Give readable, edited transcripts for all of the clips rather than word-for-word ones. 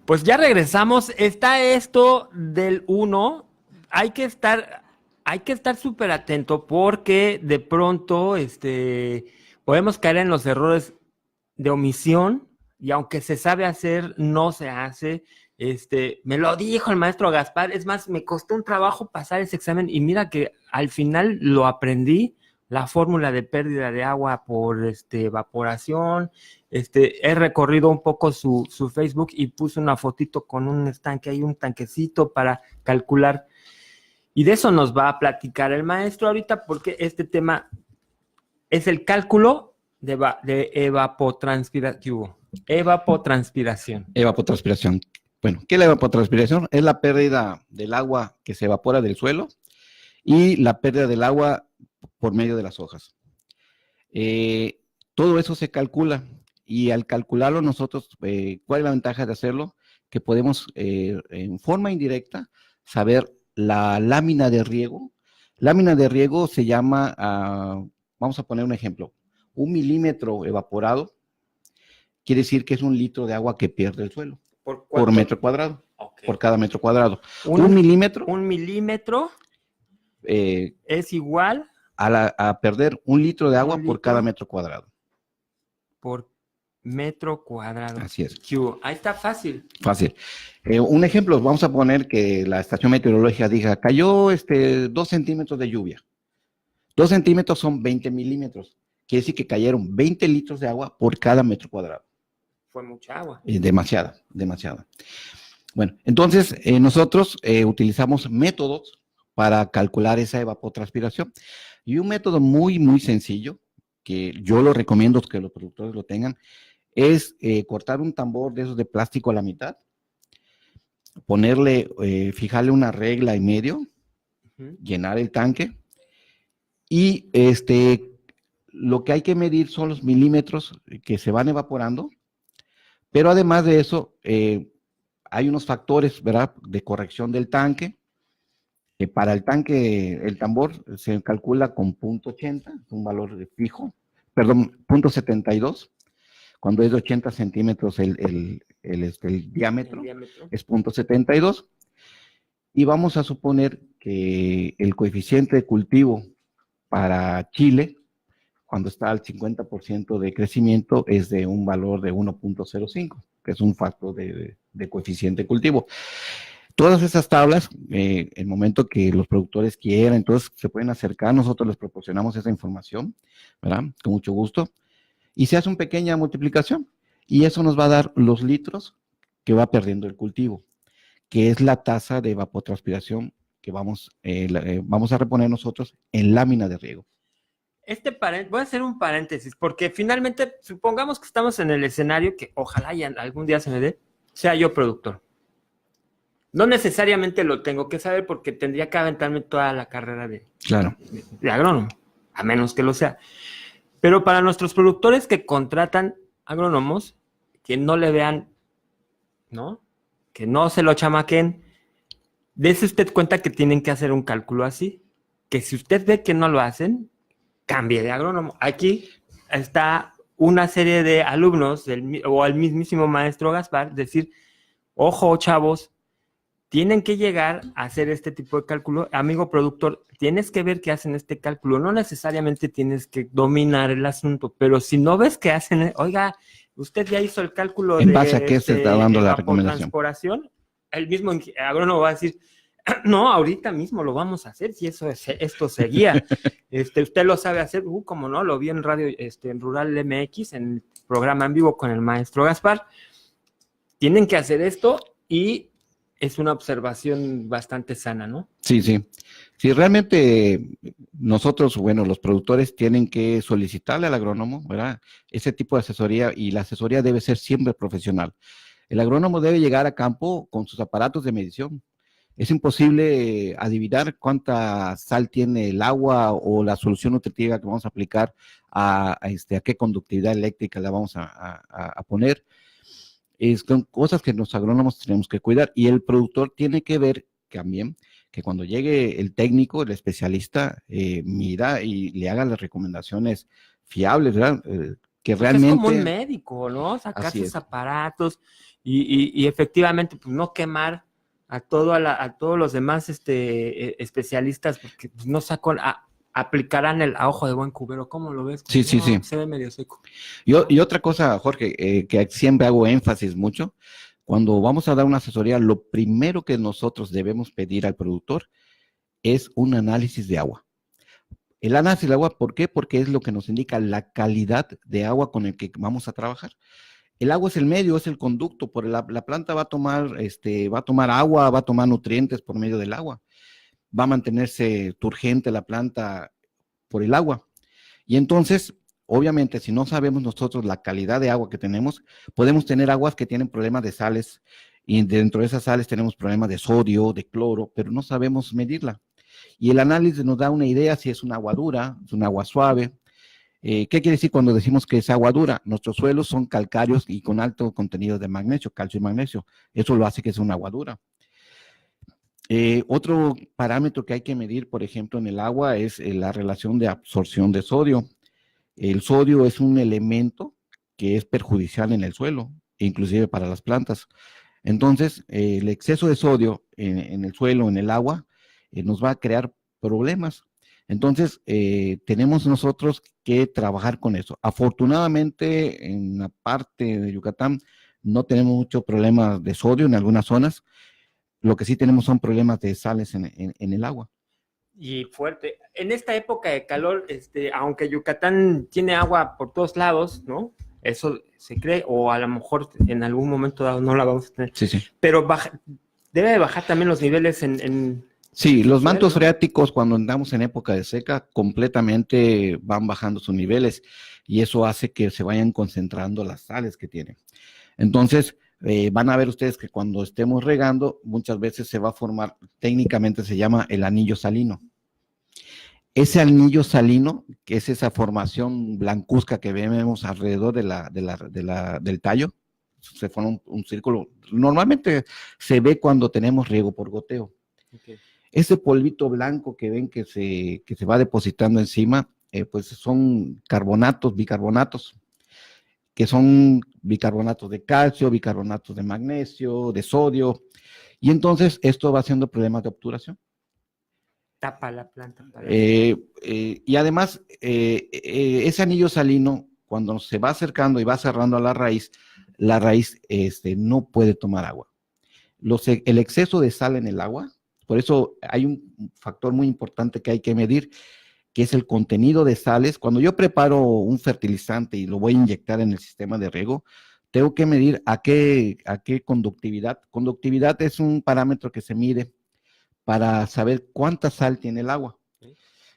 Pues ya regresamos. Está esto del 1. Hay que estar súper atento porque de pronto podemos caer en los errores de omisión y aunque se sabe hacer, no se hace. Me lo dijo el maestro Gaspar. Es más, me costó un trabajo pasar ese examen y mira que al final lo aprendí. La fórmula de pérdida de agua por evaporación. He recorrido un poco su Facebook y puse una fotito con un estanque, hay un tanquecito para calcular. Y de eso nos va a platicar el maestro ahorita, porque este tema es el cálculo de evapotranspiración. Evapotranspiración. Bueno, ¿qué es la evapotranspiración? Es la pérdida del agua que se evapora del suelo y la pérdida del agua por medio de las hojas. Todo eso se calcula y al calcularlo nosotros, ¿cuál es la ventaja de hacerlo? Que podemos en forma indirecta saber la lámina de riego. Lámina de riego se llama, vamos a poner un ejemplo, 1 milímetro evaporado quiere decir que es 1 litro de agua que pierde el suelo por metro cuadrado, okay, por cada metro cuadrado. Un milímetro. 1 milímetro es igual a perder 1 litro de agua por cada metro cuadrado. Por metro cuadrado. Así es. Ahí está fácil. Fácil. Un ejemplo, vamos a poner que la estación meteorológica diga, cayó 2 centímetros de lluvia. 2 centímetros son 20 milímetros. Quiere decir que cayeron 20 litros de agua por cada metro cuadrado. Fue mucha agua. Demasiada. Bueno, entonces nosotros utilizamos métodos para calcular esa evapotranspiración. Y un método muy, muy sencillo, que yo lo recomiendo que los productores lo tengan, es cortar un tambor de esos de plástico a la mitad, ponerle, fijarle una regla y medio, llenar el tanque, y lo que hay que medir son los milímetros que se van evaporando, pero además de eso, hay unos factores, ¿verdad?, de corrección del tanque. Para el tanque, el tambor se calcula con 0.80, un valor fijo, perdón, 0.72. Cuando es de 80 centímetros el diámetro, es 0.72. Y vamos a suponer que el coeficiente de cultivo para Chile, cuando está al 50% de crecimiento, es de un valor de 1.05, que es un factor de coeficiente de cultivo. Todas esas tablas, el momento que los productores quieran, entonces se pueden acercar, nosotros les proporcionamos esa información, ¿verdad? Con mucho gusto. Y se hace una pequeña multiplicación y eso nos va a dar los litros que va perdiendo el cultivo, que es la tasa de evapotranspiración que vamos a reponer nosotros en lámina de riego. Voy a hacer un paréntesis, porque finalmente, supongamos que estamos en el escenario que ojalá y algún día se me dé, sea yo productor. No necesariamente lo tengo que saber porque tendría que aventarme toda la carrera de agrónomo, a menos que lo sea. Pero para nuestros productores que contratan agrónomos, que no le vean, ¿no?, que no se lo chamaquen, dése usted cuenta que tienen que hacer un cálculo así, que si usted ve que no lo hacen, cambie de agrónomo. Aquí está una serie de alumnos o el mismísimo maestro Gaspar, decir, ojo, chavos, tienen que llegar a hacer este tipo de cálculo. Amigo productor, tienes que ver que hacen este cálculo. No necesariamente tienes que dominar el asunto, pero si no ves que hacen, oiga, usted ya hizo el cálculo ¿en base a qué se está dando la recomendación? El mismo agrónomo va a decir, no, ahorita mismo lo vamos a hacer, si esto seguía. Usted lo sabe hacer, como no, lo vi en radio, en Rural MX, en el programa en vivo con el maestro Gaspar. Tienen que hacer esto y es una observación bastante sana, ¿no? Sí. Sí, realmente nosotros, bueno, los productores tienen que solicitarle al agrónomo, ¿verdad?, ese tipo de asesoría, y la asesoría debe ser siempre profesional. El agrónomo debe llegar a campo con sus aparatos de medición. Es imposible adivinar cuánta sal tiene el agua o la solución nutritiva que vamos a aplicar a qué conductividad eléctrica la vamos a poner. Son cosas que los agrónomos tenemos que cuidar, y el productor tiene que ver también que cuando llegue el técnico, el especialista, mira y le haga las recomendaciones fiables, ¿verdad? que Pues es como un realmente... médico, ¿no? Sacar Así sus es. aparatos y efectivamente, pues no quemar a todos los demás especialistas, porque pues, no aplicarán el a ojo de buen cubero. ¿Cómo lo ves? Sí, sí, No, sí. se ve medio seco. Y otra cosa, Jorge, que siempre hago énfasis mucho, cuando vamos a dar una asesoría, lo primero que nosotros debemos pedir al productor es un análisis de agua. El análisis de agua, ¿por qué? Porque es lo que nos indica la calidad de agua con el que vamos a trabajar. El agua es el medio, es el conducto, la planta va a tomar agua, va a tomar nutrientes por medio del agua, va a mantenerse turgente la planta por el agua. Y entonces, obviamente, si no sabemos nosotros la calidad de agua que tenemos, podemos tener aguas que tienen problemas de sales, y dentro de esas sales tenemos problemas de sodio, de cloro, pero no sabemos medirla. Y el análisis nos da una idea si es un agua dura, es un agua suave. ¿Qué quiere decir cuando decimos que es agua dura? Nuestros suelos son calcáreos y con alto contenido de magnesio, calcio y magnesio. Eso lo hace que sea un agua dura. Otro parámetro que hay que medir, por ejemplo, en el agua es la relación de absorción de sodio. El sodio es un elemento que es perjudicial en el suelo, inclusive para las plantas. Entonces, el exceso de sodio en el suelo, en el agua, nos va a crear problemas. Entonces, tenemos nosotros que trabajar con eso. Afortunadamente, en la parte de Yucatán no tenemos mucho problema de sodio en algunas zonas. Lo que sí tenemos son problemas de sales en el agua. Y fuerte. En esta época de calor, aunque Yucatán tiene agua por todos lados, ¿no? Eso se cree, o a lo mejor en algún momento dado no la vamos a tener. Sí, sí. Pero debe de bajar también los niveles Sí, los mantos ¿no? freáticos cuando andamos en época de seca completamente van bajando sus niveles y eso hace que se vayan concentrando las sales que tienen. Entonces, van a ver ustedes que cuando estemos regando, muchas veces se va a formar, técnicamente se llama el anillo salino. Ese anillo salino, que es esa formación blancuzca que vemos alrededor del tallo, se forma un círculo. Normalmente se ve cuando tenemos riego por goteo. Okay. Ese polvito blanco que ven que se va depositando encima, pues son carbonatos, bicarbonatos, que son bicarbonatos de calcio, bicarbonatos de magnesio, de sodio, y entonces esto va haciendo problemas de obturación. Tapa la planta. Y además, ese anillo salino, cuando se va acercando y va cerrando a la raíz no puede tomar agua. El exceso de sal en el agua, por eso hay un factor muy importante que hay que medir, que es el contenido de sales. Cuando yo preparo un fertilizante y lo voy a inyectar en el sistema de riego, tengo que medir a qué conductividad. Conductividad es un parámetro que se mide para saber cuánta sal tiene el agua.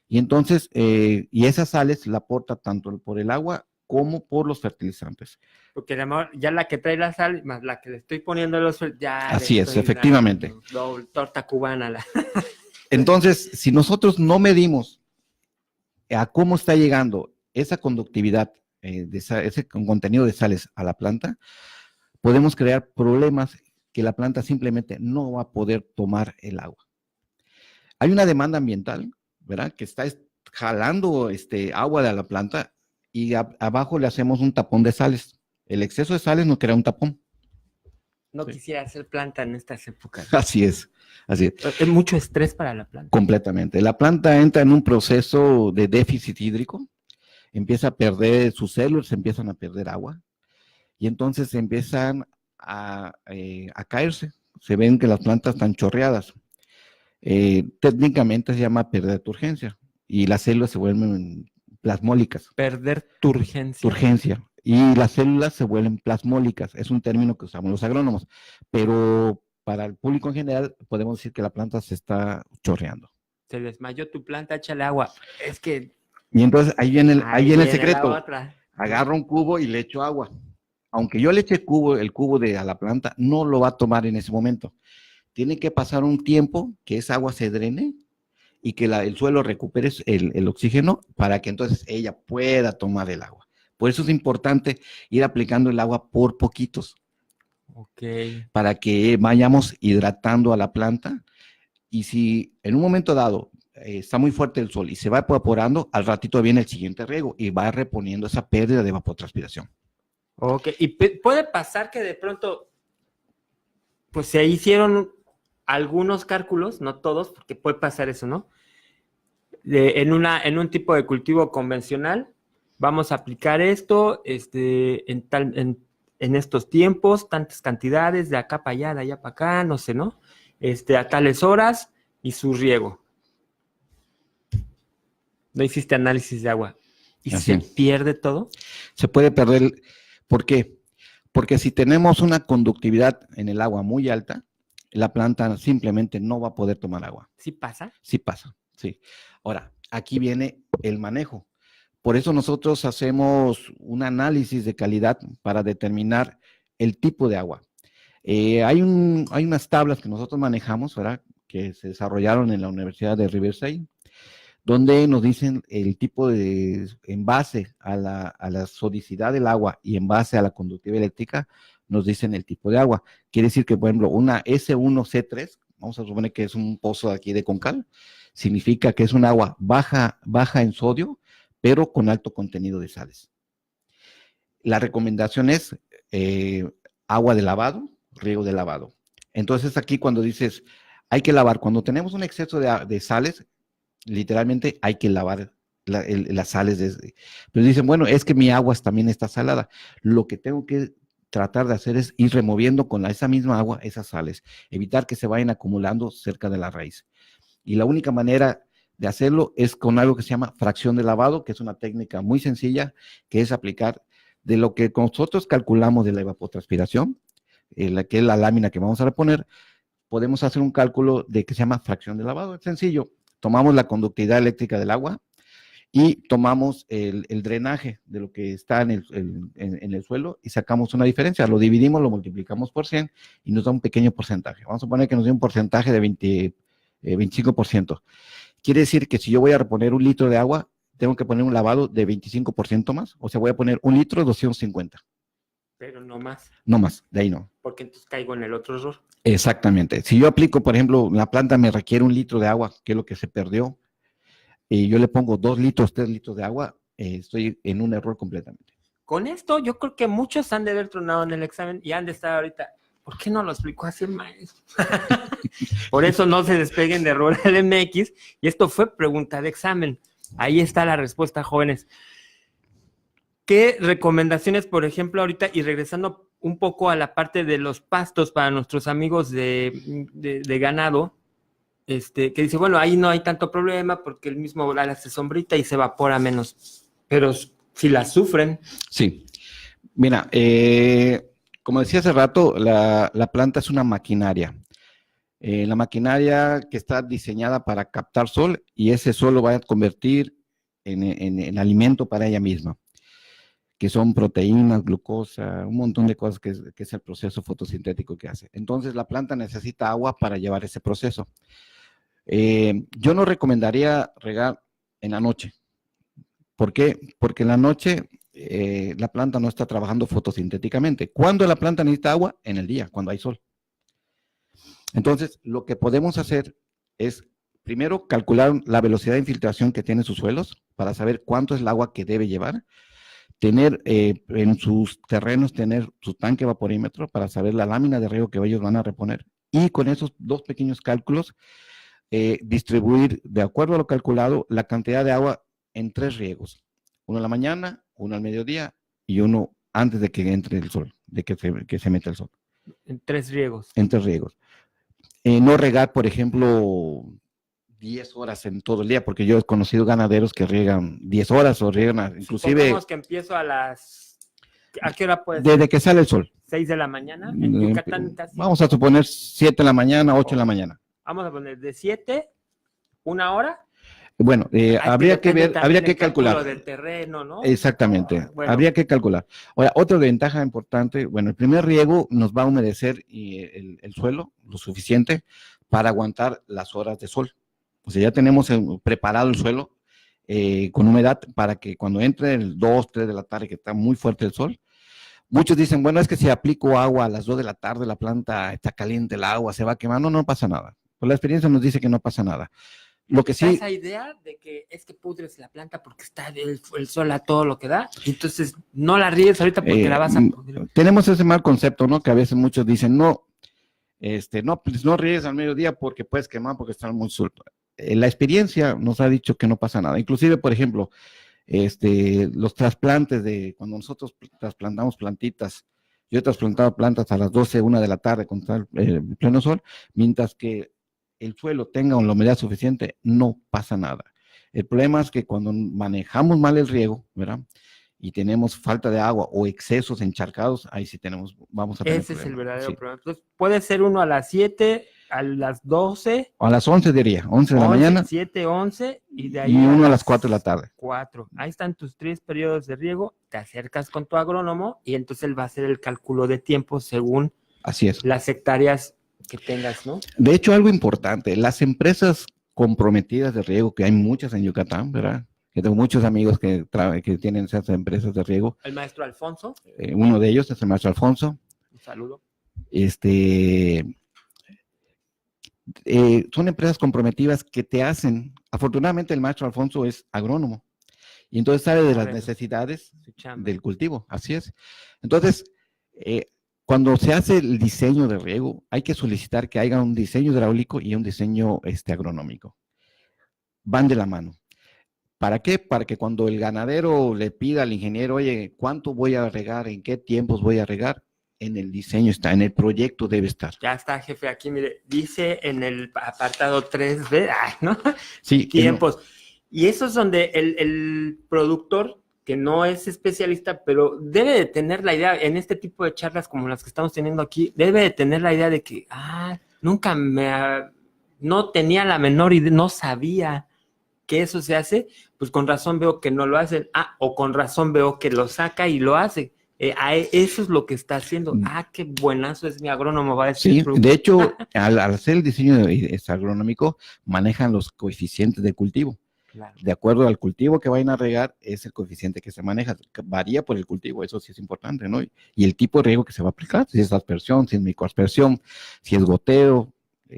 Y entonces, y esas sales la aporta tanto por el agua como por los fertilizantes. Porque ya la que trae la sal, más la que le estoy poniendo ya. Así es, efectivamente. Doble torta cubana. Entonces, si nosotros no medimos a cómo está llegando esa conductividad, ese contenido de sales a la planta, podemos crear problemas que la planta simplemente no va a poder tomar el agua. Hay una demanda ambiental, ¿verdad? Que está jalando agua de la planta y abajo le hacemos un tapón de sales. El exceso de sales nos crea un tapón. No quisiera hacer planta en estas épocas. Así es, así es. Es mucho estrés para la planta. Completamente. La planta entra en un proceso de déficit hídrico, empieza a perder sus células, empiezan a perder agua y entonces empiezan a caerse. Se ven que las plantas están chorreadas. Técnicamente se llama perder turgencia y las células se vuelven plasmólicas. Perder turgencia. Turgencia. Y las células se vuelven plasmólicas. Es un término que usamos los agrónomos, pero para el público en general podemos decir que la planta se está chorreando. Se desmayó tu planta, échale agua. Es que... Y entonces ahí viene el secreto. Agarro un cubo y le echo agua. Aunque yo le eche el cubo a la planta, no lo va a tomar en ese momento. Tiene que pasar un tiempo que esa agua se drene y que el suelo recupere el oxígeno para que entonces ella pueda tomar el agua. Por eso es importante ir aplicando el agua por poquitos. Okay. Para que vayamos hidratando a la planta y si en un momento dado está muy fuerte el sol y se va evaporando, al ratito viene el siguiente riego y va reponiendo esa pérdida de evapotranspiración. Ok, y puede pasar que de pronto, pues se hicieron algunos cálculos, no todos, porque puede pasar eso, ¿no? En un tipo de cultivo convencional, vamos a aplicar esto en estos tiempos, tantas cantidades, de acá para allá, de allá para acá, no sé, ¿no? A tales horas y su riego. No hiciste análisis de agua. ¿Y Así. se pierde todo? Se puede perder. ¿Por qué? Porque si tenemos una conductividad en el agua muy alta, la planta simplemente no va a poder tomar agua. ¿Sí pasa? Sí pasa, sí. Ahora, aquí viene el manejo. Por eso nosotros hacemos un análisis de calidad para determinar el tipo de agua. Hay unas tablas que nosotros manejamos, ¿verdad? Que se desarrollaron en la Universidad de Riverside, donde nos dicen el tipo de, en base a la sodicidad del agua y en base a la conductividad eléctrica, nos dicen el tipo de agua. Quiere decir que, por ejemplo, una S1C3, vamos a suponer que es un pozo aquí de Concal, significa que es un agua baja en sodio, pero con alto contenido de sales. La recomendación es agua de lavado, riego de lavado. Entonces aquí cuando dices, hay que lavar, cuando tenemos un exceso de sales, literalmente hay que lavar las sales. Pero dicen, bueno, es que mi agua también está salada. Lo que tengo que tratar de hacer es ir removiendo con esa misma agua esas sales, evitar que se vayan acumulando cerca de la raíz. Y la única manera de hacerlo es con algo que se llama fracción de lavado, que es una técnica muy sencilla, que es aplicar de lo que nosotros calculamos de la evapotranspiración, que es la lámina que vamos a reponer, podemos hacer un cálculo de que se llama fracción de lavado. Es sencillo. Tomamos la conductividad eléctrica del agua y tomamos el drenaje de lo que está en el suelo y sacamos una diferencia. Lo dividimos, lo multiplicamos por 100 y nos da un pequeño porcentaje. Vamos a poner que nos dé un porcentaje de 25%. Quiere decir que si yo voy a reponer 1 litro de agua, tengo que poner un lavado de 25% más. O sea, voy a poner 1 litro, 250. Pero no más. No más, de ahí no. Porque entonces caigo en el otro error. Exactamente. Si yo aplico, por ejemplo, la planta me requiere 1 litro de agua, que es lo que se perdió, y yo le pongo 2 litros, 3 litros de agua, estoy en un error completamente. Con esto, yo creo que muchos han de haber tronado en el examen y han de estar ahorita. ¿Por qué no lo explicó así el maestro? Por eso no se despeguen de Rural MX. Y esto fue pregunta de examen. Ahí está la respuesta, jóvenes. ¿Qué recomendaciones, por ejemplo, ahorita, y regresando un poco a la parte de los pastos para nuestros amigos de ganado, que dice, bueno, ahí no hay tanto problema porque el mismo volar hace sombrita y se evapora menos. Pero si la sufren. Sí. Mira, como decía hace rato, la planta es una maquinaria. La maquinaria que está diseñada para captar sol y ese sol lo va a convertir en alimento para ella misma, que son proteínas, glucosa, un montón de cosas que es el proceso fotosintético que hace. Entonces la planta necesita agua para llevar ese proceso. Yo no recomendaría regar en la noche. ¿Por qué? Porque en la noche la planta no está trabajando fotosintéticamente. ¿Cuándo la planta necesita agua? En el día, cuando hay sol. Entonces, lo que podemos hacer es, primero, calcular la velocidad de infiltración que tienen sus suelos para saber cuánto es el agua que debe llevar. Tener en sus terrenos, tener su tanque vaporímetro para saber la lámina de riego que ellos van a reponer. Y con esos 2 pequeños cálculos, distribuir, de acuerdo a lo calculado, la cantidad de agua en 3 riegos. 1 en la mañana, 1 al mediodía y 1 antes de que entre el sol, de que se meta el sol. En 3 riegos. En 3 riegos. No regar, por ejemplo, 10 horas en todo el día, porque yo he conocido ganaderos que riegan 10 horas o riegan inclusive... Supongamos que empiezo ¿a qué hora puede ser? Desde que sale el sol. 6 de la mañana. En Yucatán casi. Vamos a suponer 7 de la mañana, 8 de la mañana. Vamos a poner de 7, 1 hora. Bueno, habría que ver, habría que calcular. Del terreno, ¿no? Exactamente, bueno. Habría que calcular. Ahora, otra ventaja importante, bueno, el primer riego nos va a humedecer el suelo lo suficiente para aguantar las horas de sol. O sea, ya tenemos preparado el suelo con humedad para que cuando entre el 2, 3 de la tarde, que está muy fuerte el sol, muchos dicen, bueno, es que si aplico agua a las 2 de la tarde, la planta está caliente, el agua se va a quemar. No, no pasa nada. Pues la experiencia nos dice que no pasa nada. Lo que sí, esa idea de que es que pudres la planta porque está el sol a todo lo que da, y entonces no la ríes ahorita porque la vas a pudrir. tenemos ese mal concepto, ¿no? Que a veces muchos dicen, no, no, pues no ríes al mediodía porque puedes quemar porque está muy suelto. La experiencia nos ha dicho que no pasa nada. Inclusive, por ejemplo, los trasplantes de cuando nosotros trasplantamos plantitas, yo he trasplantado plantas a las 12, 1 de la tarde con el pleno sol, mientras que el suelo tenga la humedad suficiente, no pasa nada. El problema es que cuando manejamos mal el riego, ¿verdad? Y tenemos falta de agua o excesos encharcados, ahí sí vamos a tener Ese es el problemas. verdadero Sí. problema. Entonces, puede ser uno a las 7, a las 12, O a las 11 diría, 11 de la mañana. 7, 11, y de ahí Y uno a las 4 de la tarde. 4. Ahí están tus 3 periodos de riego, te acercas con tu agrónomo y entonces él va a hacer el cálculo de tiempo según Así es. las hectáreas que tengas, ¿no? De hecho, algo importante, las empresas comprometidas de riego, que hay muchas en Yucatán, ¿verdad? Que tengo muchos amigos que tienen esas empresas de riego. El maestro Alfonso. Uno de ellos es el maestro Alfonso. Un saludo. Son empresas comprometidas que te hacen, afortunadamente el maestro Alfonso es agrónomo y entonces sabe de las necesidades del cultivo, así es. Entonces, cuando se hace el diseño de riego, hay que solicitar que haya un diseño hidráulico y un diseño agronómico. Van de la mano. ¿Para qué? Para que cuando el ganadero le pida al ingeniero, oye, ¿cuánto voy a regar? ¿En qué tiempos voy a regar? En el diseño está, en el proyecto debe estar. Ya está, jefe, aquí mire, dice en el apartado 3B, ¿no? Sí. Tiempos. Y eso es donde el productor, que no es especialista, pero debe de tener la idea, en este tipo de charlas como las que estamos teniendo aquí, debe de tener la idea de que, nunca no tenía la menor idea, no sabía que eso se hace, pues con razón veo que no lo hacen, o con razón veo que lo saca y lo hace. Eso es lo que está haciendo. Qué buenazo es mi agrónomo, va a decir. Sí, de hecho, al hacer el diseño agronómico, manejan los coeficientes de cultivo. Claro. De acuerdo al cultivo que vayan a regar, es el coeficiente que se maneja. Varía por el cultivo, eso sí es importante, ¿no? Y el tipo de riego que se va a aplicar, si es aspersión, si es microaspersión, si es goteo,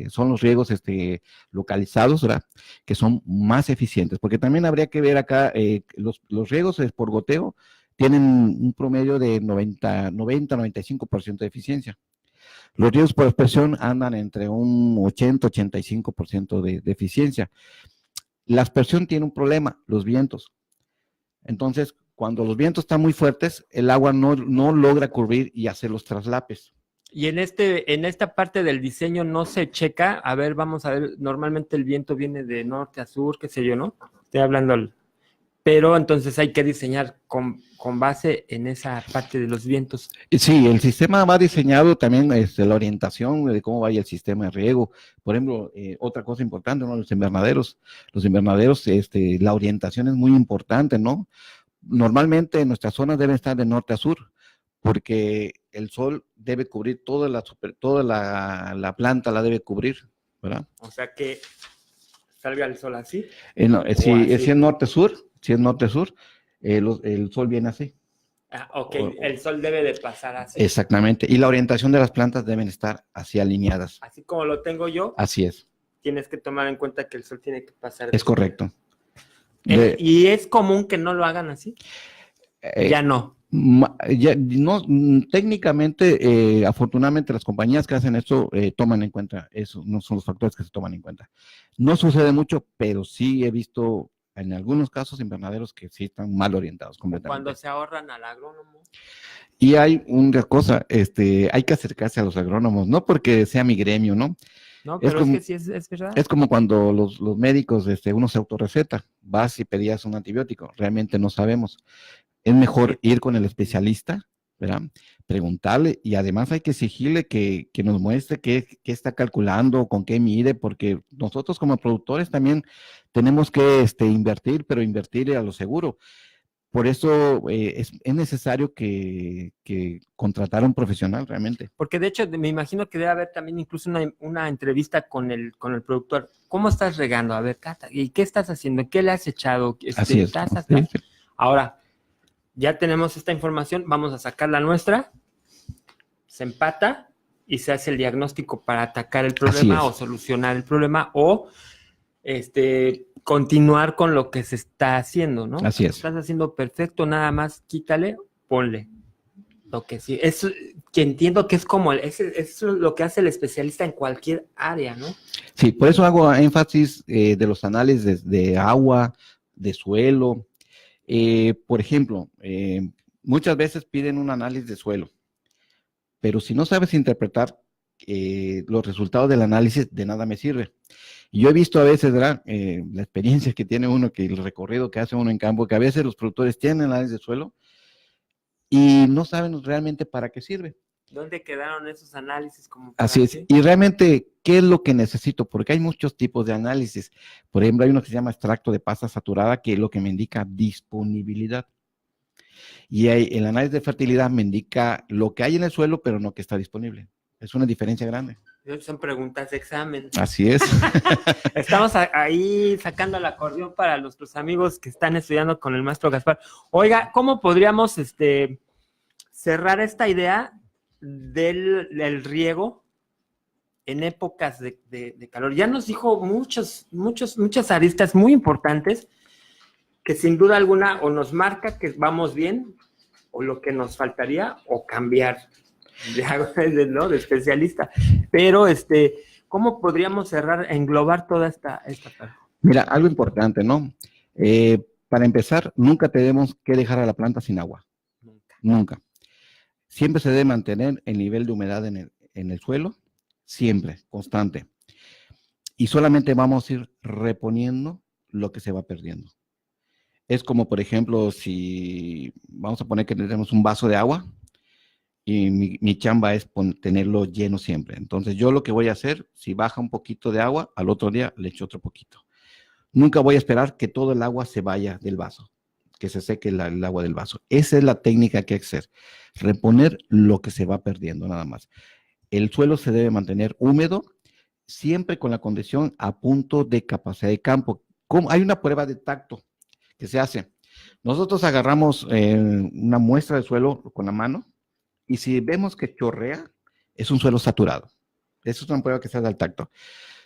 son los riegos localizados, ¿verdad? Que son más eficientes, porque también habría que ver acá, los riegos por goteo tienen un promedio de 90-95% de eficiencia. Los riegos por aspersión andan entre un 80-85% de eficiencia. La aspersión tiene un problema, los vientos. Entonces, cuando los vientos están muy fuertes, el agua no logra cubrir y hacer los traslapes. Y en esta parte del diseño no se checa, a ver, vamos a ver, normalmente el viento viene de norte a sur, qué sé yo, ¿no? Estoy hablando, pero entonces hay que diseñar con base en esa parte de los vientos. Sí, el sistema va diseñado también, la orientación de cómo vaya el sistema de riego. Por ejemplo, otra cosa importante, ¿no? Los invernaderos, la orientación es muy importante, ¿no? Normalmente nuestras zonas deben estar de norte a sur, porque el sol debe cubrir toda la planta, la debe cubrir, ¿verdad? O sea que salga el sol así. Si es norte-sur, el sol viene así. Ok, el sol debe de pasar así. Exactamente, y la orientación de las plantas deben estar así alineadas. Así como lo tengo yo. Así es. Tienes que tomar en cuenta que el sol tiene que pasar. Es correcto. ¿Y es común que no lo hagan así? Ya no. Técnicamente, afortunadamente las compañías que hacen esto toman en cuenta eso, no son los factores que se toman en cuenta. No sucede mucho, pero sí he visto en algunos casos invernaderos que sí están mal orientados completamente. Cuando se ahorran al agrónomo. Y hay una cosa, hay que acercarse a los agrónomos, no porque sea mi gremio, ¿no? No, pero es que sí es verdad. Es como cuando los médicos, uno se autorreceta, vas y pedías un antibiótico, realmente no sabemos. Es mejor ir con el especialista, ¿verdad? Preguntarle, y además hay que exigirle que nos muestre qué está calculando, con qué mide, porque nosotros como productores también tenemos que invertir, pero invertir a lo seguro. Por eso es necesario que contratar a un profesional realmente. Porque de hecho me imagino que debe haber también incluso una entrevista con el productor. ¿Cómo estás regando? A ver, Cata, ¿y qué estás haciendo? ¿Qué le has echado? Así es. Sí. Ahora, ya tenemos esta información, vamos a sacar la nuestra, se empata y se hace el diagnóstico para atacar el problema o solucionar el problema, o continuar con lo que se está haciendo, ¿no? Así es. Lo estás haciendo perfecto, nada más quítale, ponle. Lo que sí, es que entiendo que es como, es lo que hace el especialista en cualquier área, ¿no? Sí, por eso hago énfasis de los análisis de agua, de suelo. Por ejemplo, muchas veces piden un análisis de suelo, pero si no sabes interpretar los resultados del análisis, de nada me sirve. Y yo he visto a veces, ¿verdad? La experiencia que tiene uno, que el recorrido que hace uno en campo, que a veces los productores tienen análisis de suelo y no saben realmente para qué sirve. ¿Dónde quedaron esos análisis? Así es. Y realmente, ¿qué es lo que necesito? Porque hay muchos tipos de análisis. Por ejemplo, hay uno que se llama extracto de pasta saturada, que es lo que me indica disponibilidad. Y el análisis de fertilidad me indica lo que hay en el suelo, pero no que está disponible. Es una diferencia grande. Son preguntas de examen. Así es. Estamos ahí sacando el acordeón para nuestros amigos que están estudiando con el maestro Gaspar. Oiga, ¿cómo podríamos cerrar esta idea del riego en épocas de calor? Ya nos dijo muchas aristas muy importantes que sin duda alguna o nos marca que vamos bien o lo que nos faltaría o cambiar ¿no? de especialista. Pero ¿cómo podríamos cerrar, englobar toda esta parte? Mira, algo importante, ¿no? Para empezar, nunca tenemos que dejar a la planta sin agua. Nunca. Siempre se debe mantener el nivel de humedad en el suelo, siempre, constante. Y solamente vamos a ir reponiendo lo que se va perdiendo. Es como, por ejemplo, si vamos a poner que tenemos un vaso de agua y mi chamba es tenerlo lleno siempre. Entonces, yo lo que voy a hacer, si baja un poquito de agua, al otro día le echo otro poquito. Nunca voy a esperar que todo el agua se vaya del vaso, que se seque el agua del vaso. Esa es la técnica que hay que hacer. Reponer lo que se va perdiendo, nada más. El suelo se debe mantener húmedo, siempre con la condición a punto de capacidad de campo. Hay una prueba de tacto que se hace. Nosotros agarramos una muestra de suelo con la mano y si vemos que chorrea, es un suelo saturado. Esa es una prueba que se hace al tacto.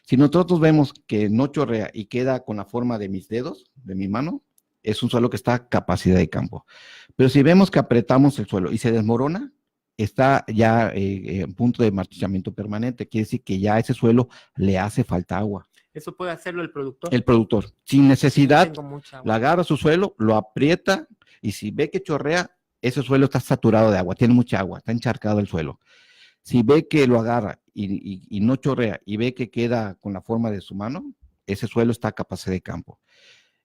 Si nosotros vemos que no chorrea y queda con la forma de mis dedos, de mi mano, es un suelo que está a capacidad de campo. Pero si vemos que apretamos el suelo y se desmorona, está ya en punto de marchitamiento permanente. Quiere decir que ya a ese suelo le hace falta agua. ¿Eso puede hacerlo el productor? El productor. Sin necesidad, la agarra su suelo, lo aprieta y si ve que chorrea, ese suelo está saturado de agua, tiene mucha agua, está encharcado el suelo. Si ve que lo agarra y no chorrea y ve que queda con la forma de su mano, ese suelo está a capacidad de campo.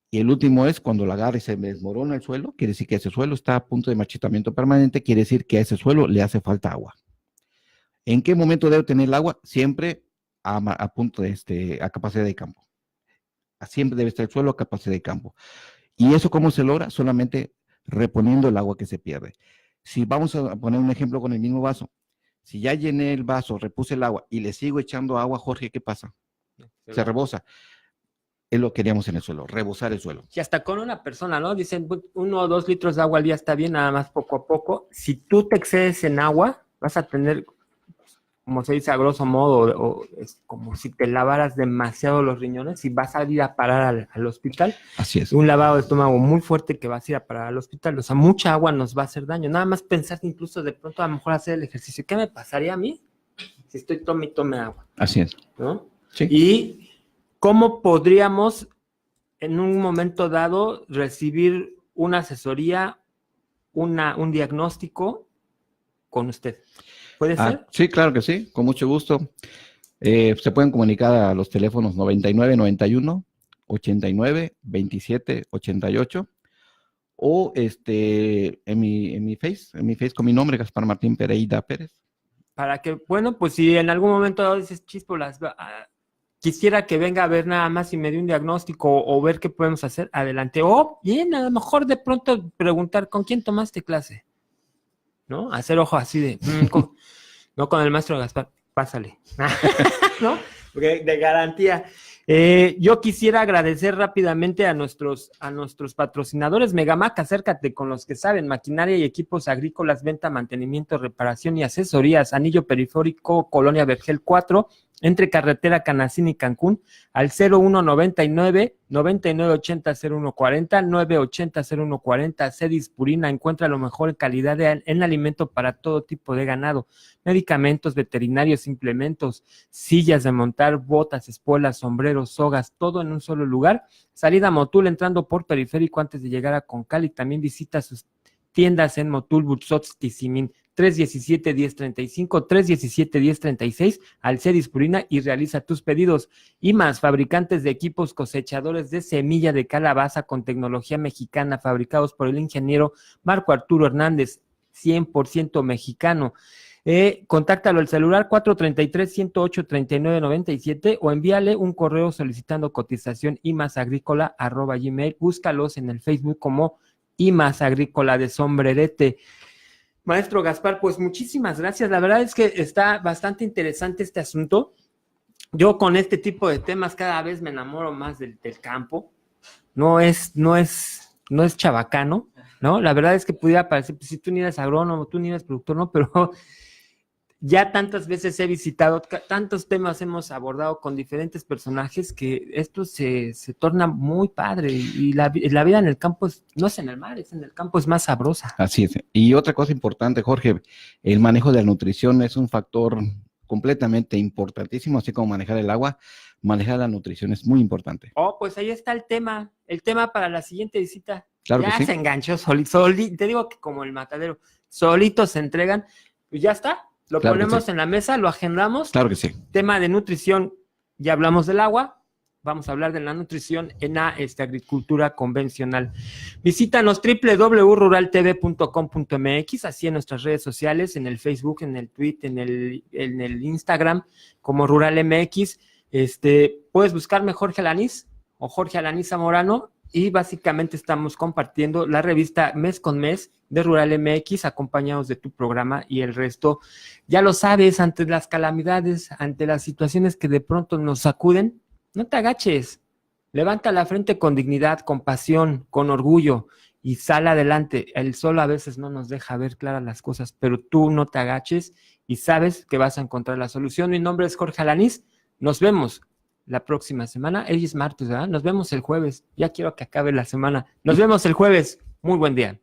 Y el último es cuando lo agarra y se desmorona el suelo, quiere decir que ese suelo está a punto de marchitamiento permanente, quiere decir que a ese suelo le hace falta agua. ¿En qué momento debe tener el agua? Siempre a punto de a capacidad de campo. Siempre debe estar el suelo a capacidad de campo. ¿Y eso cómo se logra? Solamente reponiendo el agua que se pierde. Si vamos a poner un ejemplo con el mismo vaso, si ya llené el vaso, repuse el agua y le sigo echando agua, Jorge, ¿qué pasa? Se rebosa. Es lo que queríamos en el suelo, rebosar el suelo. Y hasta con una persona, ¿no? Dicen 1 o 2 litros de agua al día está bien, nada más poco a poco. Si tú te excedes en agua, vas a tener, como se dice a grosso modo, o es como si te lavaras demasiado los riñones y vas a ir a parar al hospital. Así es. Un lavado de estómago muy fuerte que vas a ir a parar al hospital. O sea, mucha agua nos va a hacer daño. Nada más pensar incluso de pronto a lo mejor hacer el ejercicio. ¿Qué me pasaría a mí si estoy tome agua? Así es. ¿No? Sí. Y ¿cómo podríamos en un momento dado recibir una asesoría, un diagnóstico con usted? ¿Puede ser? Sí, claro que sí, con mucho gusto. Se pueden comunicar a los teléfonos 99 91 89 27 88 o en mi face con mi nombre, Gaspar Martín Pereira Pérez. Para que, bueno, pues si en algún momento dado dices, chispo, quisiera que venga a ver nada más y me dé un diagnóstico o ver qué podemos hacer, adelante. O bien, a lo mejor de pronto preguntar, ¿con quién tomaste clase? ¿No? Hacer ojo así de, no con el maestro Gaspar, pásale. ¿No? De garantía. Yo quisiera agradecer rápidamente a nuestros patrocinadores. Megamac, acércate con los que saben, maquinaria y equipos agrícolas, venta, mantenimiento, reparación y asesorías. Anillo Periférico, Colonia Vergel 4, entre carretera Canacín y Cancún, al 0199 9980 0140 980 0140. Cedis Purina, encuentra lo mejor en calidad en alimento para todo tipo de ganado, medicamentos veterinarios, implementos, sillas de montar, botas, espuelas, sombreros, sogas, todo en un solo lugar. Salida Motul, entrando por Periférico antes de llegar a Concal, y también visita sus tiendas en Motul, Butzotz, Tizimín, 317-1035, 317-1036, al Cedis Purina, y realiza tus pedidos. Y más, fabricantes de equipos cosechadores de semilla de calabaza con tecnología mexicana, fabricados por el ingeniero Marco Arturo Hernández, 100% mexicano. Contáctalo al celular 433-108-3997 o envíale un correo solicitando cotización imasagrícola@gmail. Búscalos en el Facebook como Imas Agrícola de Sombrerete. Maestro Gaspar, pues muchísimas gracias. La verdad es que está bastante interesante este asunto. Yo con este tipo de temas cada vez me enamoro más del campo. No es chabacano, ¿no? La verdad es que pudiera parecer, pues, si tú ni eres agrónomo, tú ni eres productor, ¿no? Pero ya tantas veces he visitado, tantos temas hemos abordado con diferentes personajes, que esto se torna muy padre, y la vida en el campo no es en el mar, es en el campo, es más sabrosa. Así es. Y otra cosa importante, Jorge, el manejo de la nutrición es un factor completamente importantísimo, así como manejar el agua. Manejar la nutrición es muy importante. Oh, pues ahí está el tema para la siguiente visita. Claro ya que sí. Se enganchó solito, te digo que como el matadero, solitos se entregan, pues ya está. Lo claro ponemos en la mesa, lo agendamos. Claro que sí. Tema de nutrición, ya hablamos del agua, vamos a hablar de la nutrición en la agricultura convencional. Visítanos www.ruraltv.com.mx, así en nuestras redes sociales, en el Facebook, en el Twitter, en el Instagram, como Rural MX. Puedes buscarme Jorge Alanís o Jorge Alanís Zamorano, y básicamente estamos compartiendo la revista mes con mes de Rural MX, acompañados de tu programa, y el resto, ya lo sabes, ante las calamidades, ante las situaciones que de pronto nos sacuden, no te agaches, levanta la frente con dignidad, con pasión, con orgullo, y sal adelante. El sol a veces no nos deja ver claras las cosas, pero tú no te agaches y sabes que vas a encontrar la solución. Mi nombre es Jorge Alanís, nos vemos la próxima semana. Hoy es martes, ¿verdad? Nos vemos el jueves. Ya quiero que acabe la semana. Nos vemos el jueves. Muy buen día.